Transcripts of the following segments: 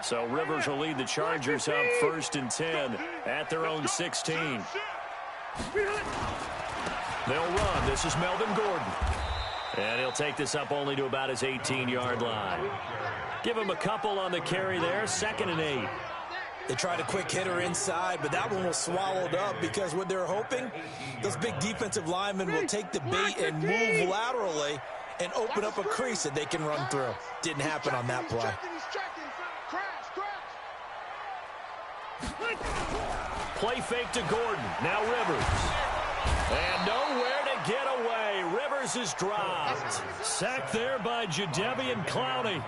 So Rivers will lead the Chargers up 1st and 10 at their own 16. They'll run. This is Melvin Gordon. And he'll take this up only to about his 18-yard line. Give him a couple on the carry there. 2nd and 8. They tried a quick hitter inside, but that one was swallowed up because what they're hoping, those big defensive linemen will take the bait and move laterally and open up a crease that they can run through. Didn't happen on that play. Play fake to Gordon. Now Rivers. And nowhere to get away. Rivers is dropped. Sacked there by Jadeveon Clowney.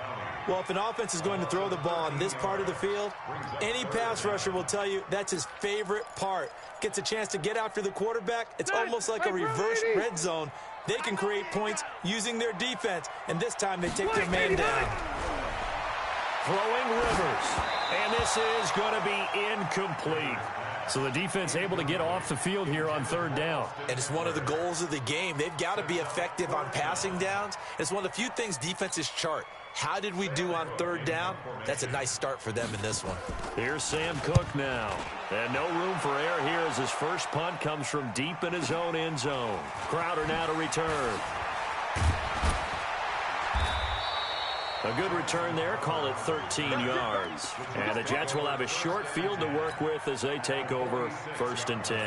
Well, if an offense is going to throw the ball on this part of the field, any pass rusher will tell you that's his favorite part. Gets a chance to get after the quarterback. It's almost like a reverse red zone. They can create points using their defense, and this time they take their man down. Throwing Rivers. And this is going to be incomplete. So the defense able to get off the field here on 3rd down. And it's one of the goals of the game. They've got to be effective on passing downs. It's one of the few things defenses chart. How did we do on 3rd down? That's a nice start for them in this one. Here's Sam Cook now. And no room for error here as his first punt comes from deep in his own end zone. Crowder now to return. A good return there, call it 13 yards. And the Jets will have a short field to work with as they take over 1st and 10.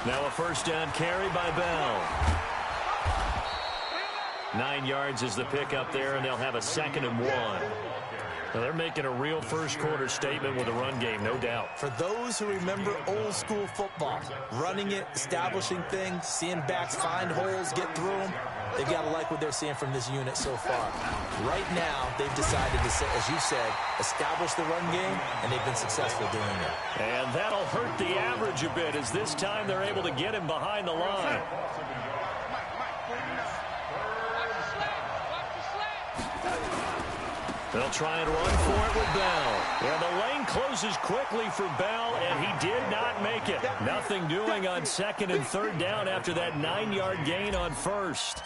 Now a 1st down carry by Bell. 9 yards is the pickup there, and they'll have a 2nd and 1. Now they're making a real first-quarter statement with the run game, no doubt. For those who remember old-school football, running it, establishing things, seeing backs find holes, get through them, they've got to like what they're seeing from this unit so far. Right now, they've decided to, as you said, establish the run game, and they've been successful doing it. And that'll hurt the average a bit as this time they're able to get him behind the line. They'll try and run for it with Bell. And the lane closes quickly for Bell, and he did not make it. Nothing doing on 2nd and 3rd down after that 9-yard gain on 1st.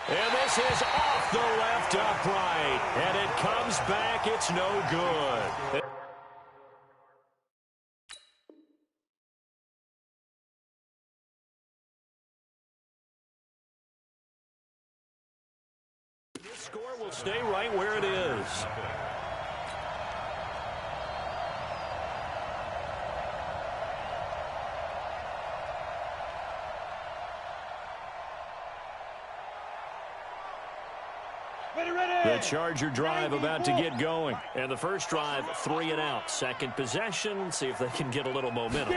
And this is off the left upright. And it comes back. It's no good. This score will stay right where it is. The Charger drive about to get going. And the first drive, 3 and out. Second possession, see if they can get a little momentum.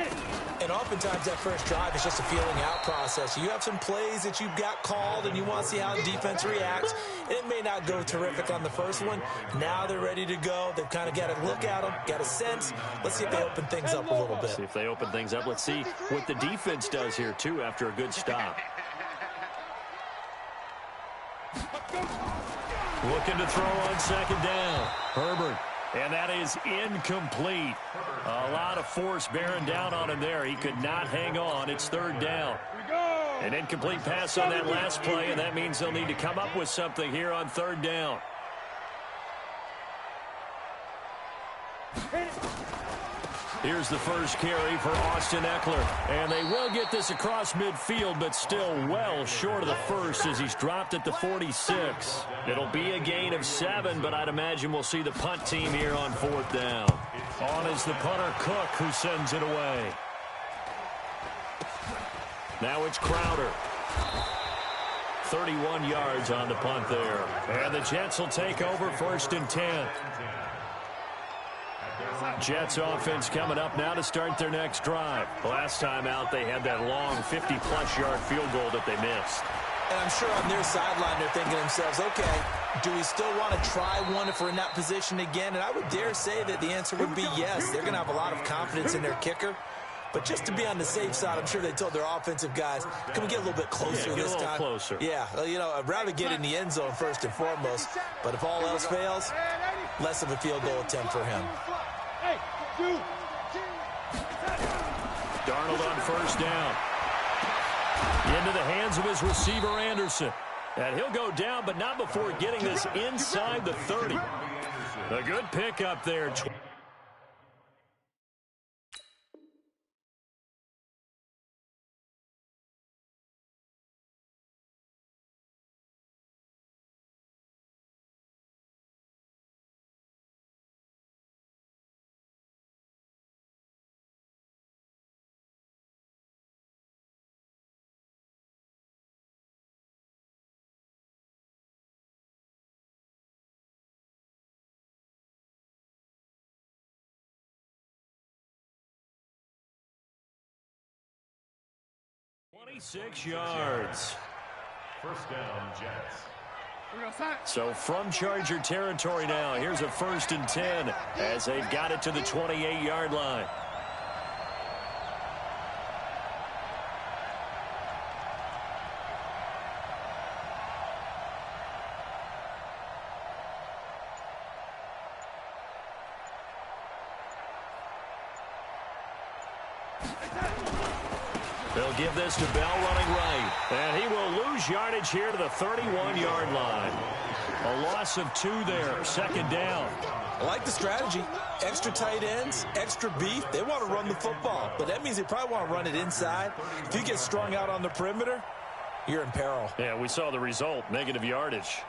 And oftentimes that first drive is just a feeling out process. You have some plays that you've got called and you want to see how the defense reacts. It may not go terrific on the first one. Now they're ready to go. They've kind of got to look at them, got a sense. Let's see if they open things up a little bit. See if they open things up. Let's see what the defense does here, too, after a good stop. Looking to throw on 2nd down. Herbert. And that is incomplete. A lot of force bearing down on him there. He could not hang on. It's 3rd down. An incomplete pass on that last play, and that means they'll need to come up with something here on 3rd down. Here's the first carry for Austin Eckler. And they will get this across midfield, but still well short of the first as he's dropped at the 46. It'll be a gain of 7, but I'd imagine we'll see the punt team here on 4th down. On is the punter, Cook, who sends it away. Now it's Crowder. 31 yards on the punt there. And the Jets will take over 1st and 10. Jets offense coming up now to start their next drive. Last time out, they had that long 50-plus yard field goal that they missed. And I'm sure on their sideline they're thinking to themselves, okay, do we still want to try one if we're in that position again? And I would dare say that the answer would be yes. They're going to have a lot of confidence in their kicker. But just to be on the safe side, I'm sure they told their offensive guys, can we get a little bit closer this time? Get a little closer. Yeah, you know, I'd rather get in the end zone first and foremost. But if all else fails, less of a field goal attempt for him. Darnold on first down. Into the hands of his receiver, Anderson. And he'll go down, but not before getting this inside the 30. A good pickup there. .26 yards. First down, Jets. So from Charger territory now, here's a 1st and 10 as they've got it to the 28-yard line. They'll give this to Bell running right. And he will lose yardage here to the 31-yard line. A loss of 2 there, 2nd down. I like the strategy. Extra tight ends, extra beef. They want to run the football, but that means they probably want to run it inside. If you get strung out on the perimeter, you're in peril. Yeah, we saw the result, negative yardage.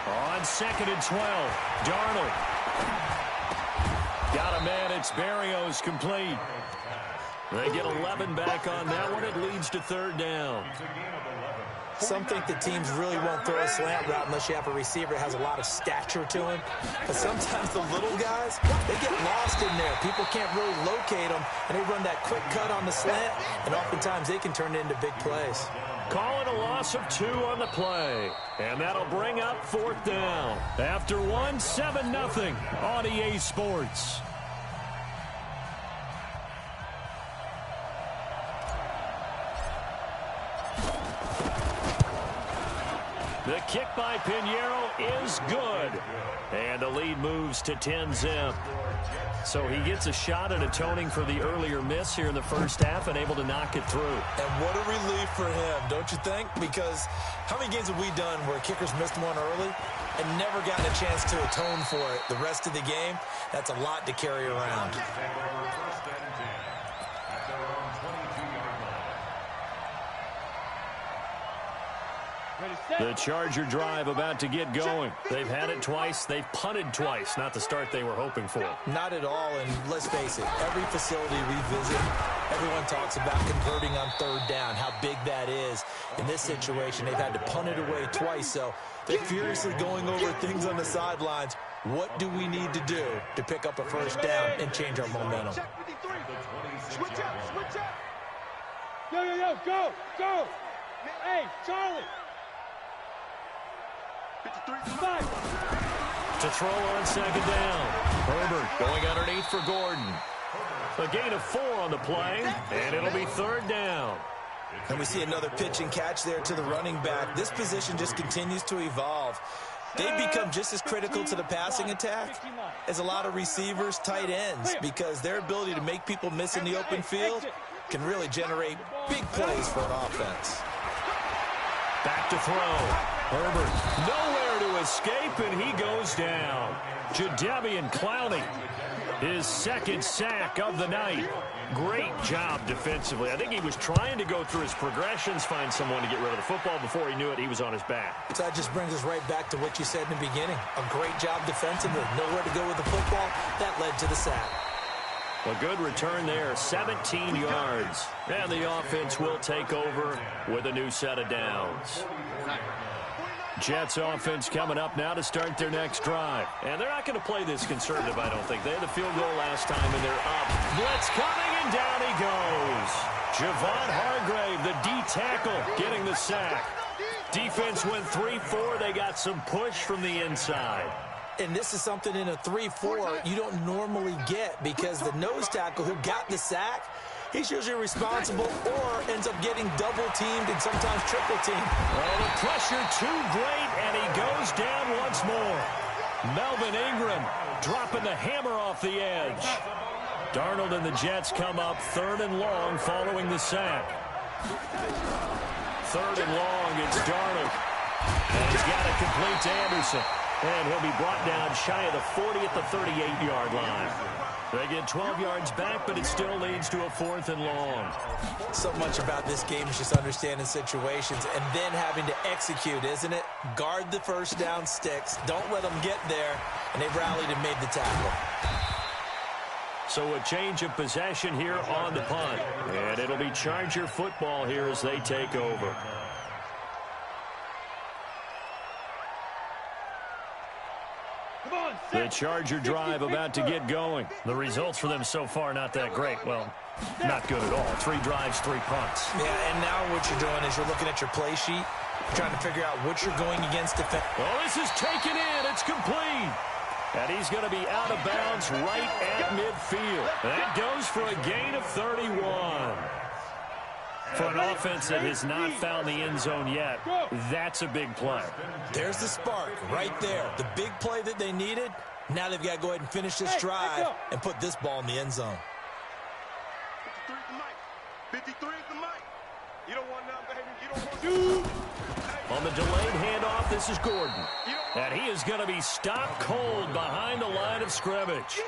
On 2nd and 12, Darnold. Got a man, it's Berrios complete. They get 11 back on that one. It leads to 3rd down. Some think the teams really won't throw a slant route unless you have a receiver that has a lot of stature to him. But sometimes the little guys, they get lost in there. People can't really locate them, and they run that quick cut on the slant, and oftentimes they can turn it into big plays. Calling a loss of 2 on the play. And that'll bring up 4th down. After 1, 7-0 on EA Sports. The kick by Pinheiro is good. And the lead moves to 10-zip. So he gets a shot at atoning for the earlier miss here in the first half and able to knock it through. And what a relief for him, don't you think? Because how many games have we done where kickers missed one early and never gotten a chance to atone for it the rest of the game? That's a lot to carry around. The Charger drive about to get going. They've had it twice. They've punted twice. Not the start they were hoping for. Not at all, and let's face it, every facility we visit, everyone talks about converting on 3rd down, how big that is. In this situation, they've had to punt it away twice, so they're furiously going over things on the sidelines. What do we need to do to pick up a 1st down and change our momentum? Switch up. Yo, go. Hey, Charlie. To throw on 2nd down. Herbert going underneath for Gordon. A gain of 4 on the play, and it'll be 3rd down. And we see another pitch and catch there to the running back. This position just continues to evolve. They've become just as critical to the passing attack as a lot of receivers, tight ends, because their ability to make people miss in the open field can really generate big plays for an offense. Back to throw. Herbert nowhere to escape, and he goes down. Jadeveon Clowney, his 2nd sack of the night. Great job defensively. I think he was trying to go through his progressions, find someone to get rid of the football. Before he knew it, he was on his back. So that just brings us right back to what you said in the beginning. A great job defensively. Nowhere to go with the football. That led to the sack. A good return there, 17 yards. And the offense will take over with a new set of downs. Jets offense coming up now to start their next drive. And they're not going to play this conservative, I don't think. They had the field goal last time, and they're up. Blitz coming, and down he goes. Javon Hargrave, the D-tackle, getting the sack. Defense went 3-4. They got some push from the inside. And this is something in a 3-4 you don't normally get because the nose tackle who got the sack, he's usually responsible or ends up getting double-teamed and sometimes triple-teamed. Well, the pressure too great, and he goes down once more. Melvin Ingram dropping the hammer off the edge. Darnold and the Jets come up 3rd and long following the sack. 3rd and long, it's Darnold. And he's got it complete to Anderson. And he'll be brought down shy of the 40 at the 38-yard line. They get 12 yards back, but it still leads to a 4th and long. So much about this game is just understanding situations and then having to execute, isn't it? Guard the first down sticks. Don't let them get there. And they've rallied and made the tackle. So a change of possession here on the punt. And it'll be Charger football here as they take over. The Charger drive about to get going. The results for them so far not that great. Well, not good at all. 3 drives, 3 punts. Yeah, and now what you're doing is you're looking at your play sheet, trying to figure out what you're going against defense. Well, this is taken in. It's complete. And he's going to be out of bounds right at midfield. That goes for a gain of 31. For an offense that has not found the end zone yet, that's a big play. There's the spark right there. The big play that they needed. Now they've got to go ahead and finish this drive and put this ball in the end zone. 53 is the mic. You don't want none, baby. You don't want On the delayed handoff, this is Gordon. And he is going to be stopped cold behind the line of scrimmage.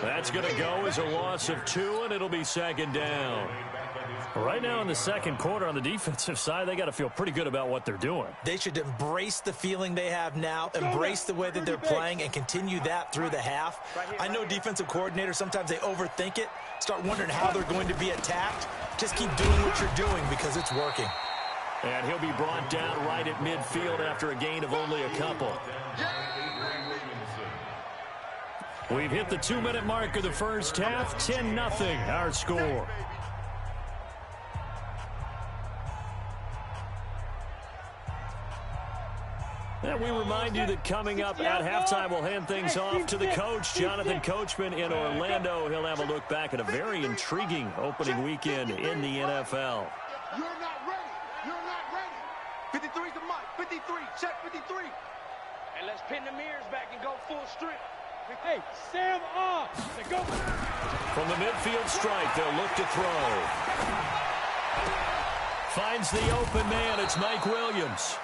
That's going to go as a loss of 2, and it'll be 2nd down. Right now in the second quarter on the defensive side, they got to feel pretty good about what they're doing. They should embrace the feeling they have now, embrace the way that they're playing, and continue that through the half. I know defensive coordinators, sometimes they overthink it, start wondering how they're going to be attacked. Just keep doing what you're doing because it's working. And he'll be brought down right at midfield after a gain of only a couple. We've hit the 2-minute mark of the first half. 10-0 our score. And we remind you that coming up at halftime, we'll hand things off to the coach, Jonathan Coachman in Orlando. He'll have a look back at a very intriguing opening weekend in the NFL. You're not ready. You're not ready. 53 is the mic. 53. Check 53. And let's pin the mirrors back and go full strip. Hey, Sam off. Go. From the midfield stripe, they'll look to throw. Finds the open man. It's Mike Williams.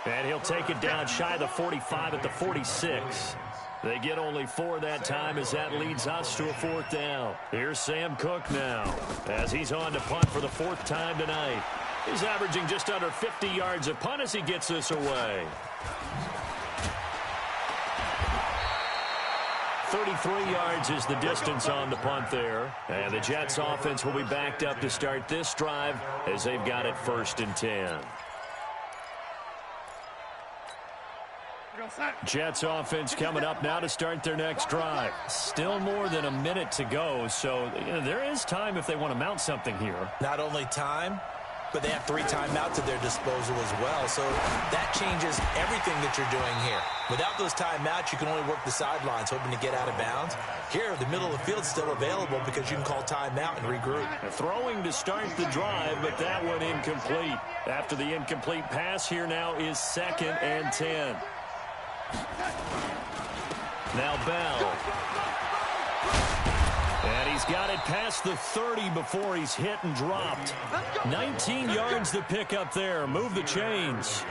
And he'll take it down shy of the 45 at the 46. They get only 4 that time as that leads us to a 4th down. Here's Sam Cook now as he's on to punt for the 4th time tonight. He's averaging just under 50 yards a punt as he gets this away. 33 yards is the distance on the punt there. And the Jets offense will be backed up to start this drive as they've got it 1st and 10. Jets offense coming up now to start their next drive. Still more than a minute to go, so there is time if they want to mount something here. Not only time, but they have 3 timeouts at their disposal as well, so that changes everything that you're doing here. Without those timeouts, you can only work the sidelines, hoping to get out of bounds. Here, the middle of the field's still available because you can call timeout and regroup. Throwing to start the drive, but that one incomplete. After the incomplete pass, here now is 2nd and 10. Now Bell. And he's got it past the 30 before he's hit and dropped. 19 yards to pick up there. Move the chains.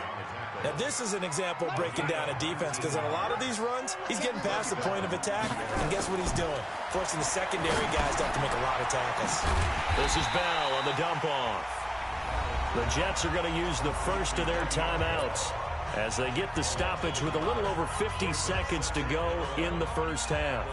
Now this is an example of breaking down a defense because on a lot of these runs, he's getting past the point of attack. And guess what he's doing? Forcing the secondary guys to have to make a lot of tackles. This is Bell on the dump off. The Jets are going to use the first of their timeouts as they get the stoppage with a little over 50 seconds to go in the first half.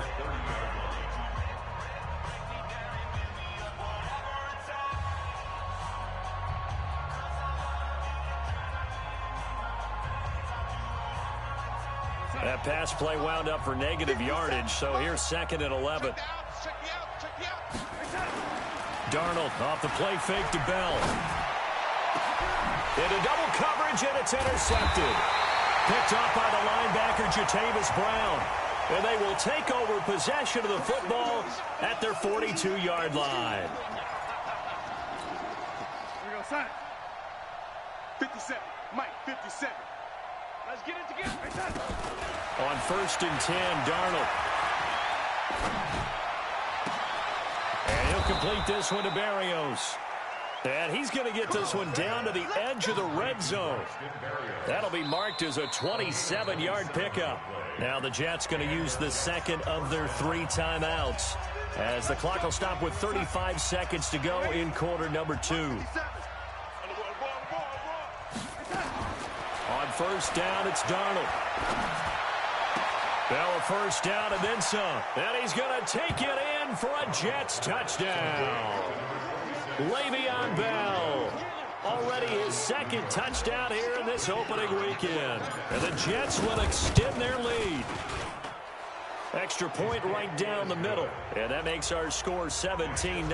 That pass play wound up for negative yardage, so here's 2nd and 11. Darnold off the play fake to Bell. Into double coverage, and it's intercepted. picked off by the linebacker, Jatavis Brown. And they will take over possession of the football at their 42-yard line. Here we go, sign. 57. Mike, 57. Let's get it together. On 1st and 10, Darnold. And he'll complete this one to Berrios. And he's going to get this one down to the edge of the red zone. That'll be marked as a 27-yard pickup. Now the Jets going to use the second of their 3 timeouts, as the clock will stop with 35 seconds to go in quarter number 2. On 1st down, it's Darnold. Bell a 1st down and then some. And he's going to take it in for a Jets touchdown. Le'Veon Bell, already his 2nd touchdown here in this opening weekend. And the Jets will extend their lead. Extra point right down the middle. And that makes our score 17-0.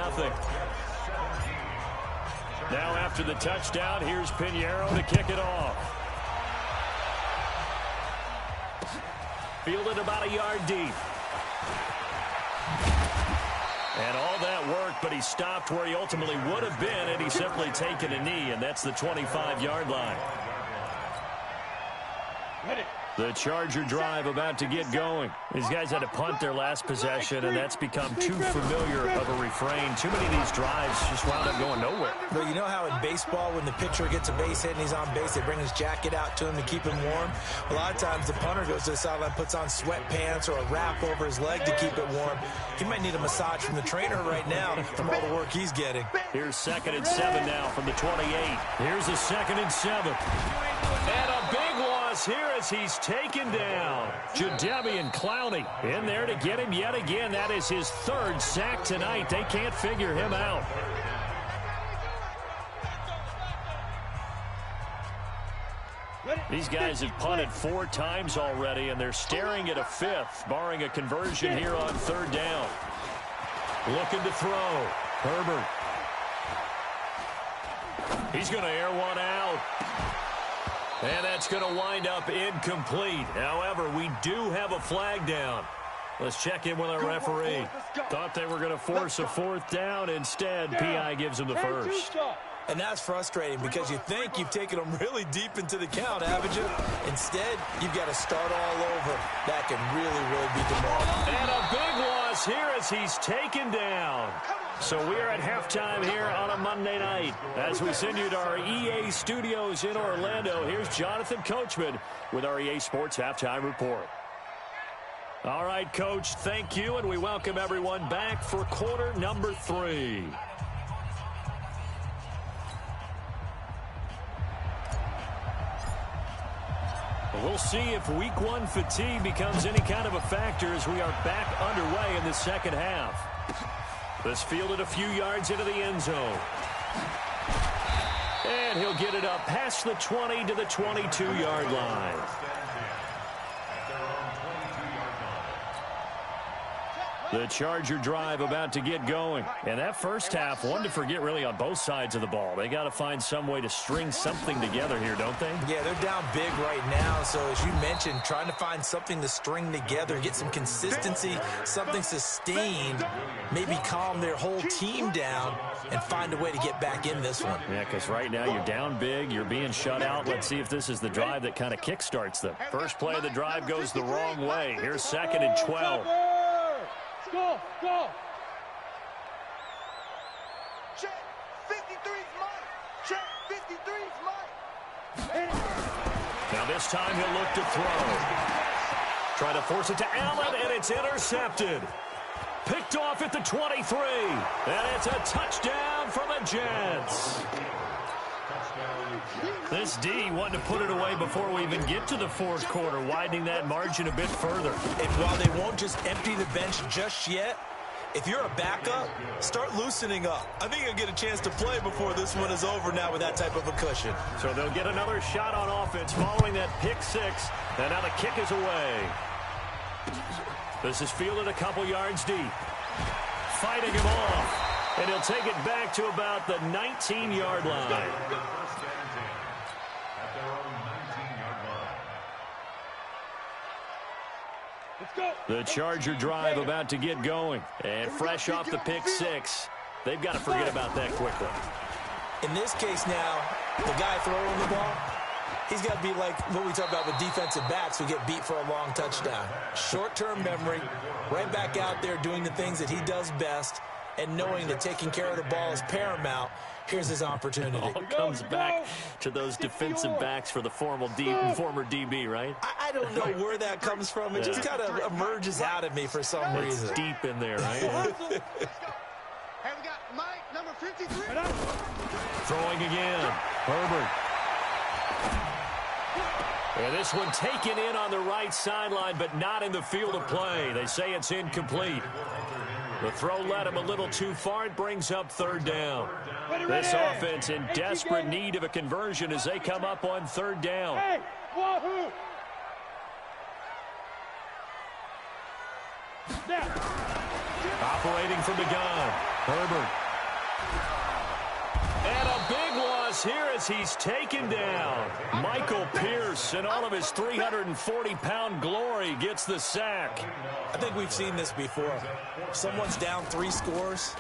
Now after the touchdown, here's Pinheiro to kick it off. Fielded about a yard deep. And all that work, but he stopped where he ultimately would have been, and he's simply taken a knee, and that's the 25-yard line. The Charger drive about to get going. These guys had to punt their last possession, and that's become too familiar of a refrain. Too many of these drives just wound up going nowhere. Well, you know how in baseball, when the pitcher gets a base hit and he's on base, they bring his jacket out to him to keep him warm? A lot of times the punter goes to the sideline, puts on sweatpants or a wrap over his leg to keep it warm. He might need a massage from the trainer right now from all the work he's getting. Here's 2nd and 7 now from the 28. Here's a 2nd and 7. And a big loss here as he's taken down. Jadeveon Clowney in there to get him yet again. That is his 3rd sack tonight. They can't figure him out. These guys have punted 4 times already, and they're staring at a 5th, barring a conversion here on 3rd down. Looking to throw. Herbert. He's going to air one out. And that's going to wind up incomplete. However, we do have a flag down. Let's check in with our referee. Thought they were going to force a 4th down. Instead, PI gives them the 1st. And that's frustrating because you think you've taken them really deep into the count, haven't you? Instead, you've got to start all over. That can really be demoralizing. And a big loss here as he's taken down. So we are at halftime here on a Monday night. As we send you to our EA studios in Orlando, here's Jonathan Coachman with our EA Sports Halftime Report. All right, Coach, thank you, and we welcome everyone back for quarter number 3. We'll see if week 1 fatigue becomes any kind of a factor as we are back underway in the second half. This fielded a few yards into the end zone. And he'll get it up past the 20 to the 22-yard line. The Charger drive about to get going. And that first half, one to forget really on both sides of the ball. They got to find some way to string something together here, don't they? Yeah, they're down big right now. So as you mentioned, trying to find something to string together, get some consistency, something sustained, maybe calm their whole team down and find a way to get back in this one. Yeah, because right now you're down big, you're being shut out. Let's see if this is the drive that kind of kickstarts them. First play of the drive goes the wrong way. Here's 2nd and 12. Go, go. Check. 53's mine. Check. 53's mine. Now this time he'll look to throw. Try to force it to Allen, and it's intercepted. Picked off at the 23. And it's a touchdown for the Jets. This D wanted to put it away before we even get to the 4th quarter, widening that margin a bit further. And while they won't just empty the bench just yet, if you're a backup, start loosening up. I think you'll get a chance to play before this one is over now with that type of a cushion. So they'll get another shot on offense following that pick 6, and now the kick is away. This is fielded a couple yards deep. Fighting him off, and he'll take it back to about the 19-yard line. The Charger drive about to get going. And fresh off the pick six, they've got to forget about that quickly. In this case now, the guy throwing the ball, he's got to be like what we talk about with defensive backs who get beat for a long touchdown. Short-term memory, right back out there doing the things that he does best, and knowing that taking care of the ball is paramount. Here's his opportunity. All comes back to those defensive backs for the former DB, right? I don't know where that comes from. It just kind of emerges out of me for some reason. It's deep in there, right? Hey, we got Mike, number 53. Throwing again. Herbert. And this one taken in on the right sideline, but not in the field of play. They say it's incomplete. The throw led him a little too far. It brings up third down. This offense in desperate need of a conversion as they come up on third down. Hey, wahoo! Operating from the gun. Herbert. And a big loss here as he's taken down. Michael Pierce, in all of his 340-pound glory, gets the sack. I think we've seen this before. If someone's down 3 scores,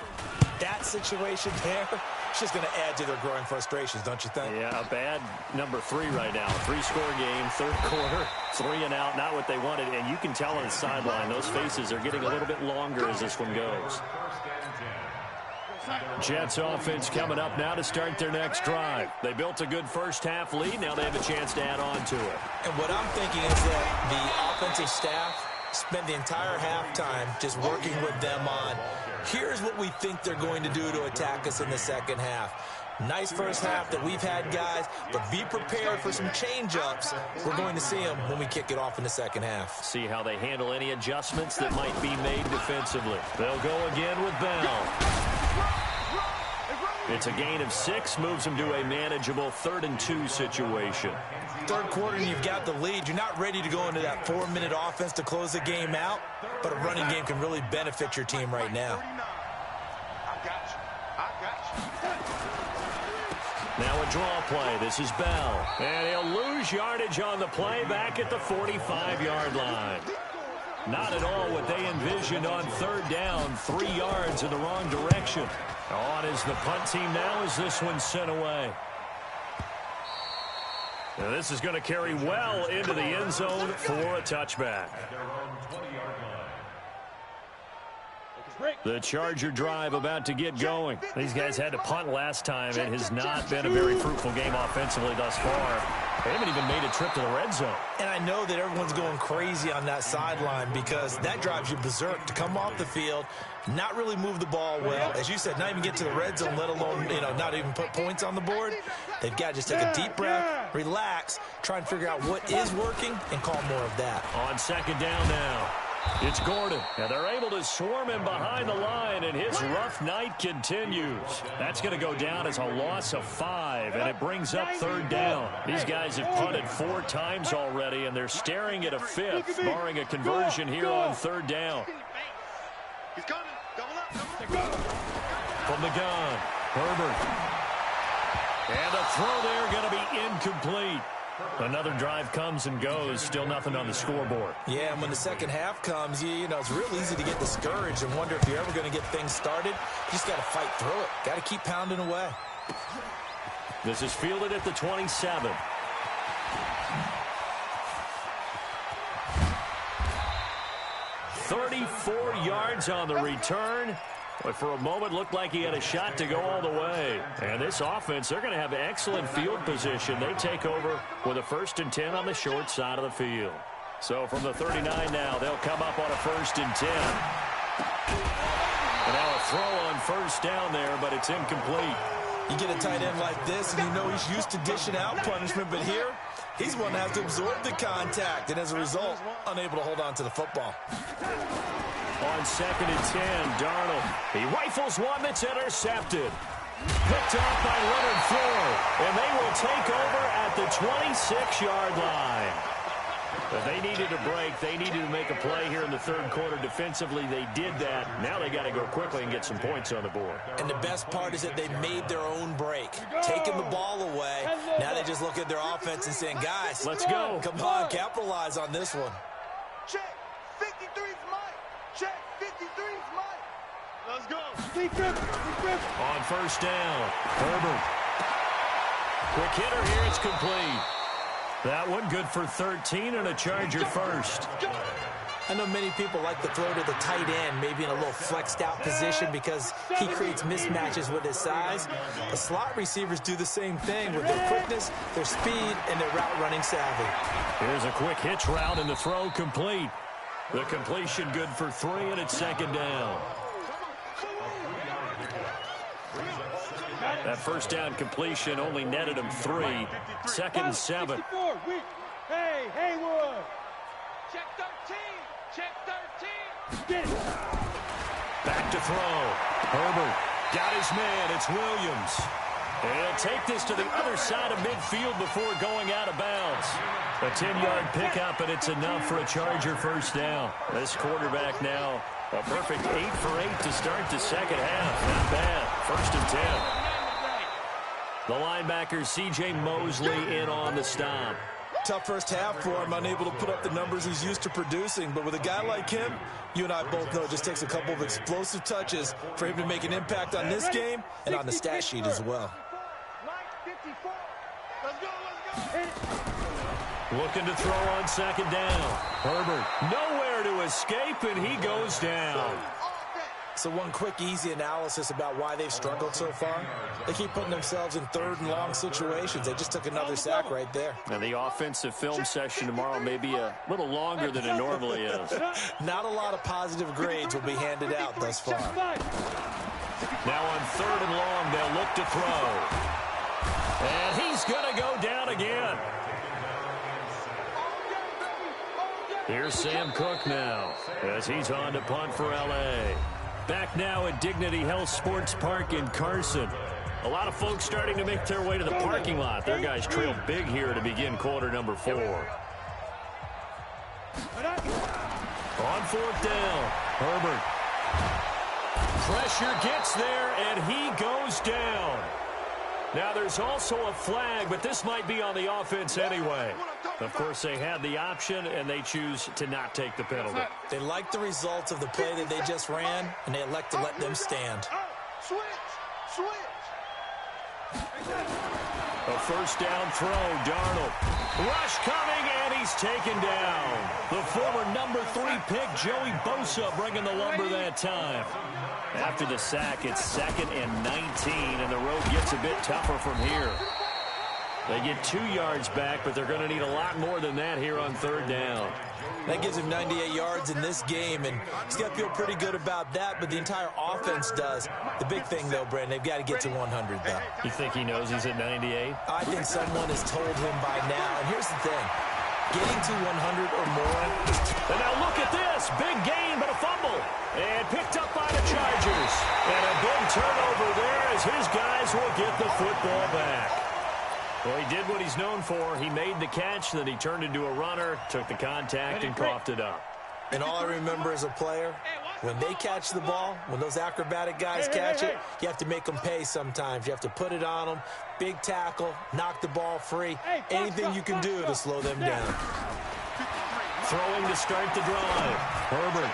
that situation there, it's just going to add to their growing frustrations, don't you think? Yeah, a bad number 3 right now. 3-score game, third quarter, 3 and out, not what they wanted. And you can tell on the sideline, those faces are getting a little bit longer as this one goes. Jets offense coming up now to start their next drive. They built a good first-half lead. Now they have a chance to add on to it. And what I'm thinking is that the offensive staff spent the entire halftime just working with them on, here's what we think they're going to do to attack us in the second half. Nice first half that we've had, guys, but be prepared for some change-ups. We're going to see them when we kick it off in the second half. See how they handle any adjustments that might be made defensively. They'll go again with Bell. It's a gain of 6, moves them to a manageable 3rd and 2 situation. Third quarter and you've got the lead. You're not ready to go into that 4-minute offense to close the game out, but a running game can really benefit your team right now. Now a draw play. This is Bell. And he'll lose yardage on the play back at the 45-yard line. Not at all what they envisioned on third down. 3 yards in the wrong direction. On is the punt team now as this one's sent away. Now this is going to carry well into the end zone for a touchback. The Charger drive about to get going. These guys had to punt last time. It has not been a very fruitful game offensively thus far. They haven't even made a trip to the red zone. And I know that everyone's going crazy on that sideline because that drives you berserk to come off the field, not really move the ball well. As you said, not even get to the red zone, let alone, not even put points on the board. They've got to just take a deep breath, relax, try and figure out what is working, and call more of that. On second down now. It's Gordon, and they're able to swarm him behind the line, and his rough night continues. That's going to go down as a loss of 5, and it brings up third down. These guys have punted 4 times already, and they're staring at a 5th, barring a conversion here on third down. He's coming. Double up. From the gun, Herbert. And a throw there going to be incomplete. Another drive comes and goes. Still nothing on the scoreboard. Yeah, and when the second half comes, it's real easy to get discouraged and wonder if you're ever going to get things started. You just got to fight through it. Got to keep pounding away. This is fielded at the 27. "34 yards on the return. But for a moment, looked like he had a shot to go all the way. And this offense, they're going to have excellent field position. They take over with a 1st and 10 on the short side of the field. So from the 39 now, they'll come up on a 1st and 10. And now a throw on first down there, but it's incomplete. You get a tight end like this, and you know he's used to dishing out punishment, but here, he's one that has to absorb the contact, and as a result, unable to hold on to the football. On 2nd and 10, Darnold. He rifles one that's intercepted. Picked off by Leonard Floyd, and they will take over at the 26-yard line. But they needed a break. They needed to make a play here in the third quarter defensively. They did that. Now they got to go quickly and get some points on the board. And the best part is that they made their own break, taking the ball away. Now they just look at their offense and saying, guys, let's go. Come on, capitalize on this one. Check. 52. Check. 53's Mike. Let's go. On first down, Herbert. Quick hitter here, it's complete. That one good for 13 and a Charger first. I know many people like to throw to the tight end, maybe in a little flexed out position because he creates mismatches with his size. The slot receivers do the same thing with their quickness, their speed, and their route running savvy. Here's a quick hitch route and the throw complete. The completion good for 3 and it's second down. That first down completion only netted him 3. Second and 7. Hey, Haywood. Check 13. Check 13. Get it. Back to throw. Herbert got his man. It's Williams. And he'll take this to the other side of midfield before going out of bounds. A 10-yard pickup, and it's enough for a Charger first down. This quarterback now a perfect 8 for 8 to start the second half. Not bad. First and 10. The linebacker, C.J. Mosley, in on the stop. Tough first half for him, unable to put up the numbers he's used to producing. But with a guy like him, you and I both know it just takes a couple of explosive touches for him to make an impact on this game and on the stat sheet as well. Let's go. Looking to throw on second down. Herbert nowhere to escape, and he goes down. So one quick, easy analysis about why they've struggled so far. They keep putting themselves in third and long situations. They just took another sack right there. And the offensive film session tomorrow may be a little longer than it normally is. Not a lot of positive grades will be handed out thus far. Now on third and long, they'll look to throw. And he's going to go down again. Here's Sam Cook now as he's on to punt for L.A. Back now at Dignity Health Sports Park in Carson. A lot of folks starting to make their way to the parking lot. Their guys trailed big here to begin quarter number 4. On fourth down, Herbert. Pressure gets there, and he goes down. Now there's also a flag, but this might be on the offense anyway. Of course, they had the option, and they choose to not take the penalty. They like the results of the play that they just ran, and they elect to let them stand. Switch. A first down throw, Darnold. Rush coming, and he's taken down. The former number 3 pick, Joey Bosa, bringing the lumber that time. After the sack, it's second and 19, and the road gets a bit tougher from here. They get 2 yards back, but they're going to need a lot more than that here on third down. That gives him 98 yards in this game, and he's got to feel pretty good about that, but the entire offense does. The big thing, though, Brandon, they've got to get to 100, though. You think he knows he's at 98? I think someone has told him by now, and here's the thing. Getting to 100 or more. And now look at this. Big gain, but a fumble. And picked up by the Chargers. And a big turnover there as his guys will get the football back. Well, he did what he's known for. He made the catch, then he turned into a runner, took the contact, and coughed it up. And all I remember as a player, when they catch the ball, when those acrobatic guys catch it, you have to make them pay sometimes. You have to put it on them, big tackle, knock the ball free, anything you can do to slow them down. Throwing to start the drive. Herbert.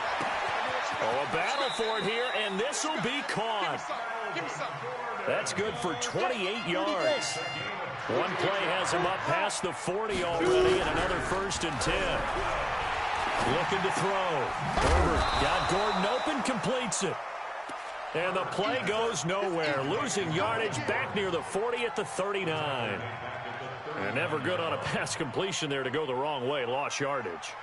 Oh, a battle for it here, and this will be caught. That's good for 28 yards. One play has him up past the 40 already, and another first and 10. Looking to throw. Herbert got Gordon open, completes it. And the play goes nowhere. Losing yardage back near the 40 at the 39. And never good on a pass completion there to go the wrong way. Lost yardage.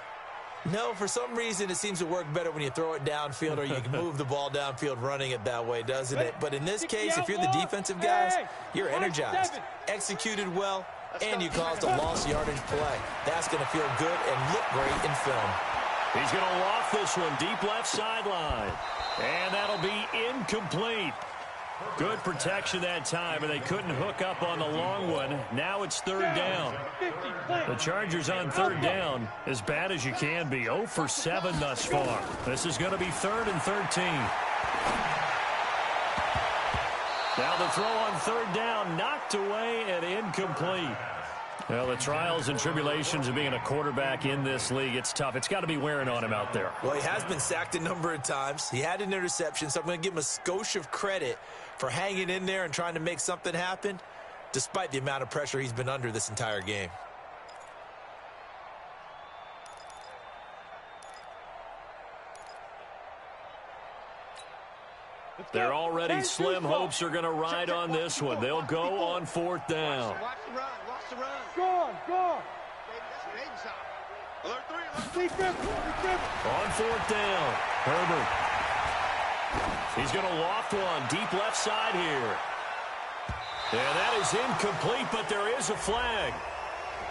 No, for some reason it seems to work better when you throw it downfield or you can move the ball downfield running it that way, doesn't it? But in this case, if you're the defensive guys, you're energized, executed well, and you caused a lost yardage play. That's going to feel good and look great in film. He's going to loft this one deep left sideline. And that'll be incomplete. Good protection that time, and they couldn't hook up on the long one. Now it's third down. The Chargers on third down, as bad as you can be. 0 for 7 thus far. This is going to be 3rd and 13. Now the throw on third down, knocked away and incomplete. Well, the trials and tribulations of being a quarterback in this league, it's tough. It's got to be wearing on him out there. Well, he has been sacked a number of times. He had an interception, so I'm going to give him a skosh of credit for hanging in there and trying to make something happen, despite the amount of pressure he's been under this entire game. They're already slim hopes are going to ride on this one. They'll go on 4th down. Watch the run. Watch the run. Go on. Alert 3. On 4th down, Herbert. He's going to loft one deep left side here. And that is incomplete, but there is a flag.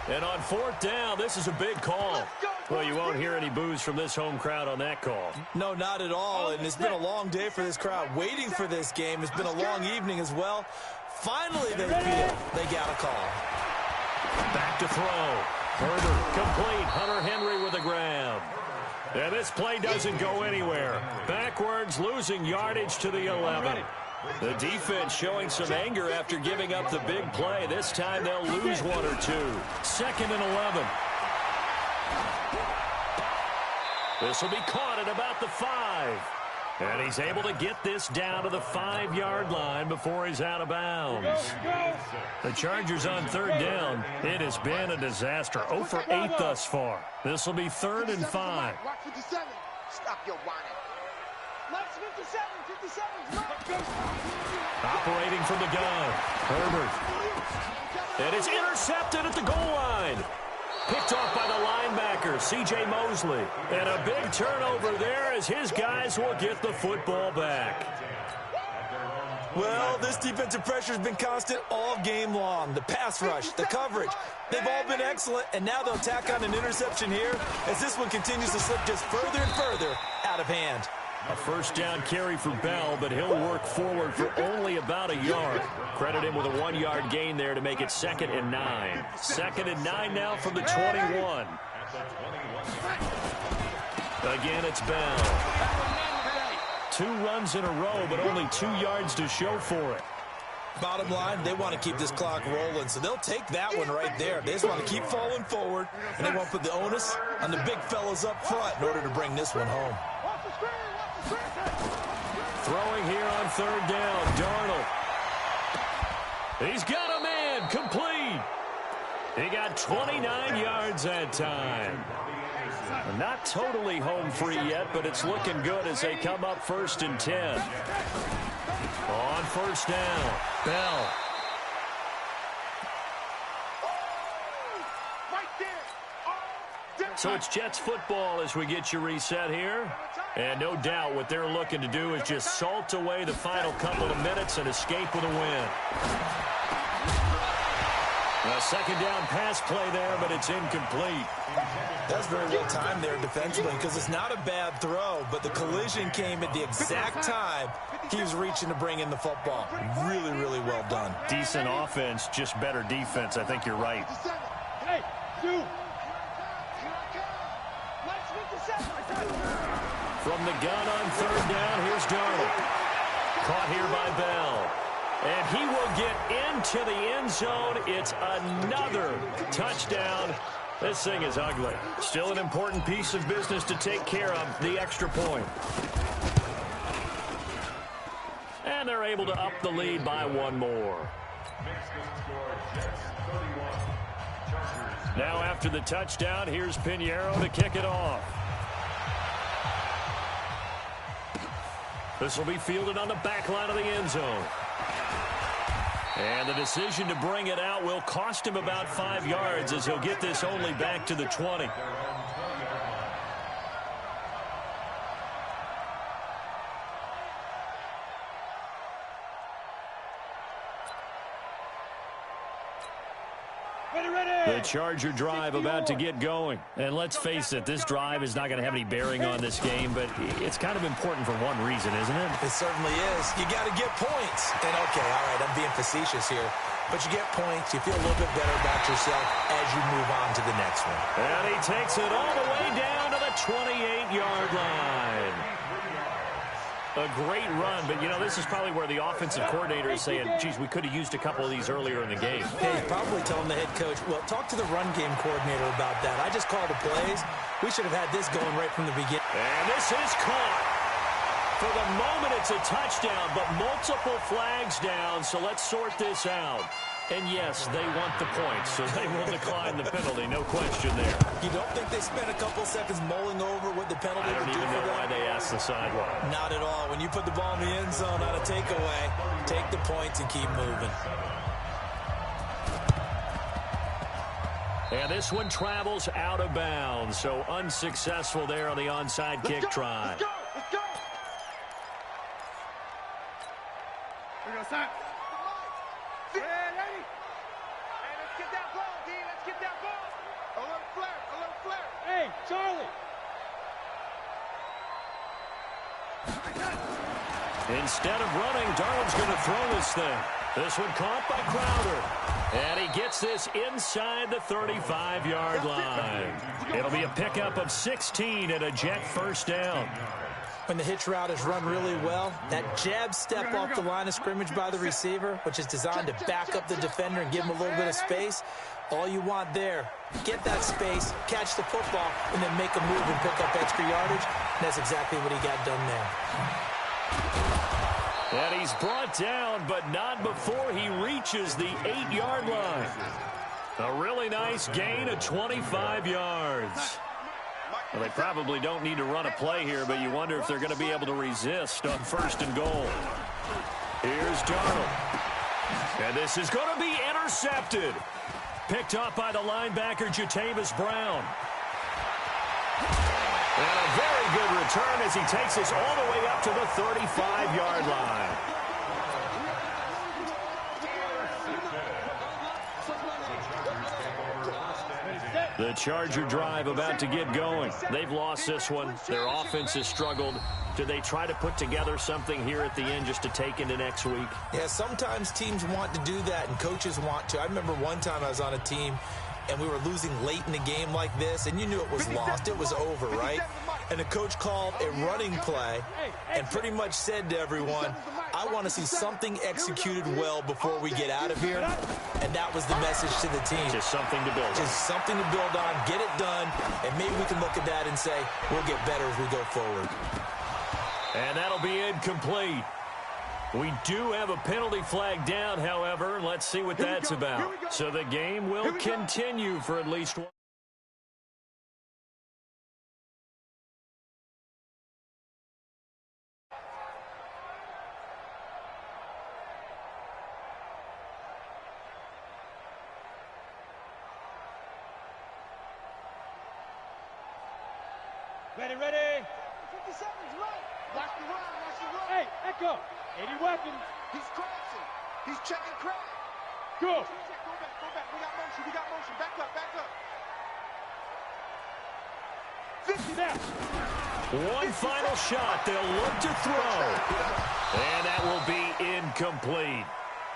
And on 4th down, this is a big call. Well, you won't hear any boos from this home crowd on that call. No, not at all, and it's been a long day for this crowd waiting for this game. It's been a long evening as well. Finally, they feel they got a call. Back to throw. Herbert complete. Hunter Henry with a grab. And this play doesn't go anywhere. Backwards, losing yardage to the 11. The defense showing some anger after giving up the big play. This time they'll lose 1 or 2. 2nd and 11. This will be caught at about the 5. And he's able to get this down to the 5-yard line before he's out of bounds. The Chargers on 3rd down. It has been a disaster. 0 for 8 thus far. This will be 3rd and 5. Watch 57. Stop your whining. Let's 57. Operating from the gun. Herbert. And it's intercepted at the goal line. Picked off by the linebacker, C.J. Mosley. And a big turnover there as his guys will get the football back. Well, this defensive pressure has been constant all game long. The pass rush, the coverage, they've all been excellent, and now they'll tack on an interception here as this one continues to slip just further and further out of hand. A 1st down carry for Bell, but he'll work forward for only about a yard. Credit him with a 1-yard gain there to make it 2nd and 9. 2nd and 9 now from the 21. Again, it's Bell. 2 runs in a row, but only 2 yards to show for it. Bottom line, they want to keep this clock rolling, so they'll take that one right there. They just want to keep falling forward, and they want to put the onus on the big fellas up front in order to bring this one home. Throwing here on 3rd down, Darnold. He's got a man, complete. He got 29 yards that time. Not totally home free yet, but it's looking good as they come up 1st and 10. On 1st down, Bell. So it's Jets football as we get you reset here. And no doubt what they're looking to do is just salt away the final couple of minutes and escape with a win. A 2nd down pass play there, but it's incomplete. That's very well timed there defensively because it's not a bad throw, but the collision came at the exact time he was reaching to bring in the football. Really, really well done. Decent offense, just better defense. I think you're right. Hey, you. From the gun on 3rd down, here's Darnold. Caught here by Bell. And he will get into the end zone. It's another touchdown. This thing is ugly. Still an important piece of business to take care of, the extra point. And they're able to up the lead by 1 more. Now after the touchdown, here's Pinheiro to kick it off. This will be fielded on the back line of the end zone. And the decision to bring it out will cost him about 5 yards as he'll get this only back to the 20. The Charger drive about to get going. And let's face it, this drive is not going to have any bearing on this game, but it's kind of important for one reason, isn't it? It certainly is. You got to get points. And, okay, all right, I'm being facetious here. But you get points, you feel a little bit better about yourself as you move on to the next one. And he takes it all the way down to the 28-yard line. A great run, but, you know, this is probably where the offensive coordinator is saying, geez, we could have used a couple of these earlier in the game. Yeah, he's probably telling the head coach, well, talk to the run game coordinator about that. I just called the plays. We should have had this going right from the beginning. And this is caught. For the moment, it's a touchdown, but multiple flags down, so let's sort this out. And, yes, they want the points, so they will decline the penalty, no question there. You don't think they spent a couple seconds mulling over what the penalty would do for them? I don't even know why they asked the sideline. Not at all. When you put the ball in the end zone on a takeaway, take the points and keep moving. And this one travels out of bounds, so unsuccessful there on the onside kick try. Let's go! Let's go! We go, son. Hey, ready? Hey, let's get that ball, D. Let's get that ball. A little flare, a little flare. Hey, Charlie. Instead of running, Darnold's going to throw this thing. This one caught by Crowder. And he gets this inside the 35-yard line. It'll be a pickup of 16 and a Jet first down. When the hitch route is run really well, that jab step off the line of scrimmage by the receiver, which is designed to back up the defender and give him a little bit of space, all you want there, get that space, catch the football, and then make a move and pick up extra yardage. And that's exactly what he got done there. And he's brought down, but not before he reaches the 8-yard line. A really nice gain of 25 yards. Well, they probably don't need to run a play here, but you wonder if they're going to be able to resist on 1st and goal. Here's Darnold. And this is going to be intercepted. Picked up by the linebacker, Jatavis Brown. And a very good return as he takes us all the way up to the 35-yard line. The Charger drive about to get going. They've lost this one. Their offense has struggled. Do they try to put together something here at the end just to take into next week? Yeah, sometimes teams want to do that and coaches want to. I remember one time I was on a team and we were losing late in a game like this, and you knew it was lost. It was over, right? And the coach called a running play and pretty much said to everyone, I want to see something executed well before we get out of here. And that was the message to the team. Just something to build on. Just something to build on, get it done, and maybe we can look at that and say, we'll get better as we go forward. And that'll be incomplete. We do have a penalty flag down, however. Let's see what that's about. So the game will continue for at least one. Ready, ready. 50 seconds, right. Watch the run, watch the run. Hey, Echo. 80 weapons. He's crashing. He's checking crash. Go. Go back, go back. We got motion, we got motion. Back up, back up. 50 Snap. One final shot. They'll look to throw. And that will be incomplete,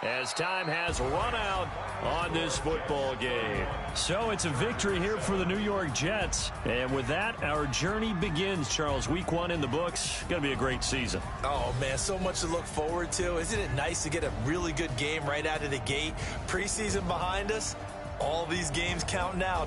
as time has run out on this football game. So it's a victory here for the New York Jets. And with that, our journey begins, Charles. Week 1 in the books. Going to be a great season. Oh, man, so much to look forward to. Isn't it nice to get a really good game right out of the gate? Preseason behind us, all these games count now.